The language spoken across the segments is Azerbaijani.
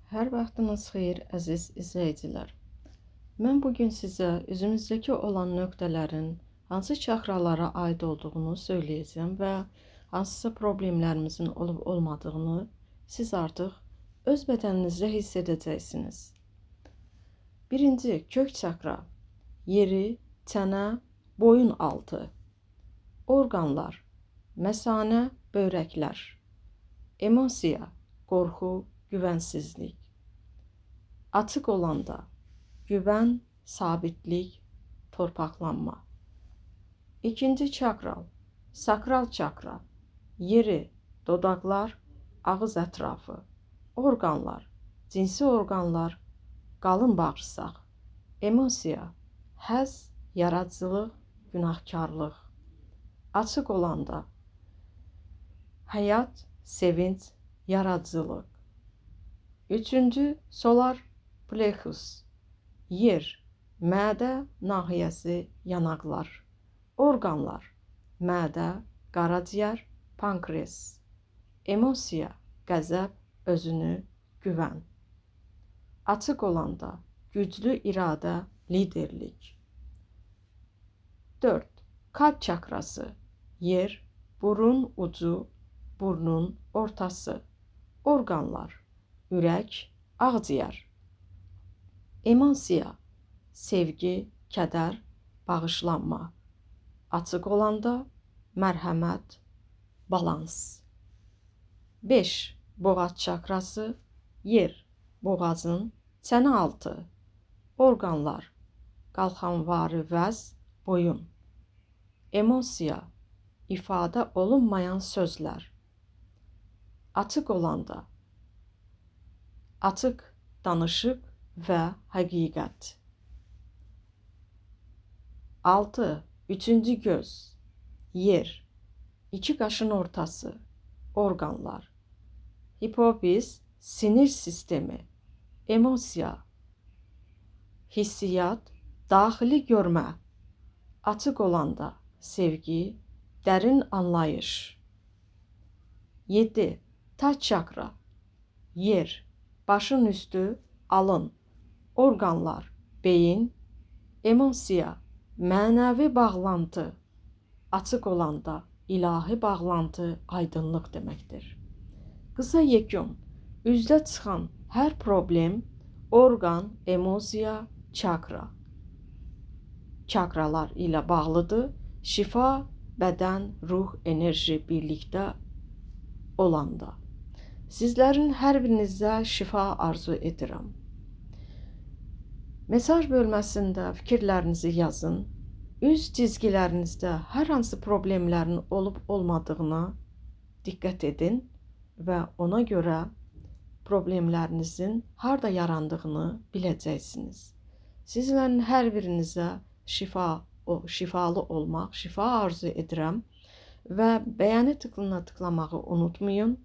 Hər vaxtınız xeyir, əziz izləyicilər. Mən bugün sizə üzümüzdəki olan nöqtələrin hansı çakralara aid olduğunu söyləyəcəm və hansısa problemlərimizin olub-olmadığını siz artıq öz bədəninizdə hiss edəcəksiniz. Birinci, kök çakra, yeri, çənə, boyun altı, orqanlar, məsane, böbrəklər, emosiya, qorxu, güvənsizlik. Açıq olanda güvən, sabitlik, torpaqlanma. İkinci çakral, sakral çakra, yeri, dodaqlar, ağız ətrafı, orqanlar, cinsi orqanlar, qalın bağırsaq, emosiya, həzz, yaradıcılıq, günahkarlıq. Açıq olanda həyat, sevinç, yaradıcılıq. Üçüncü, solar plexus, yer, mədə nahiyəsi, yanaqlar, orqanlar, mədə, qaraciyər, pankreas, emosiya, qəzəb, özünü, güvən. Açıq olanda güclü iradə, liderlik. 4. Kalp çakrası, yer, burun ucu, burnun ortası, orqanlar, ürək, ağciyər. Emosiya, sevgi, kədər, bağışlanma. Açıq olanda mərhəmət, balans. 5. Boğaz çakrası, yer, boğazın, çənə altı, orqanlar, qalxanvari vəz, boyun. Emosiya, ifadə olunmayan sözlər. Açıq olanda açıq danışıq və həqiqət. 6. Üçüncü göz, yer, iki qaşın ortası, orqanlar, hipofiz, sinir sistemi, emosiya, hissiyat, daxili görmə. Açıq olanda sevgi, dərin anlayış. 7. Taç çakra, yer, başın üstü, alın, orqanlar, beyin, emosiya, mənəvi bağlantı. Açıq olanda ilahi bağlantı, aydınlıq deməkdir. Qısa yekun, üzdə çıxan hər problem, orqan, emosiya, çakra. Çakralar ilə bağlıdır. Şifa, bədən, ruh, enerji birlikdə olanda. Sizlərin hər birinizə şifa arzu edirəm. Mesaj bölməsində fikirlərinizi yazın. Üz cizgilərinizdə hər hansı problemlərin olub-olmadığına diqqət edin və ona görə problemlərinizin harda yarandığını biləcəksiniz. Sizlərin hər birinizə şifalı olmaq, şifa arzu edirəm və bəyəni tıklına tıklamağı unutmayın.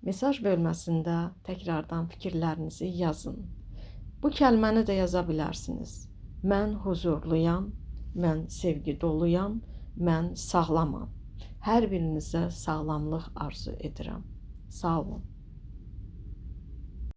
Mesaj bölməsində təkrardan fikirlərinizi yazın. Bu kəlməni də yaza bilərsiniz. Mən huzurluyam, mən sevgi doluyam, mən sağlamam. Hər birinizə sağlamlıq arzu edirəm. Sağ olun.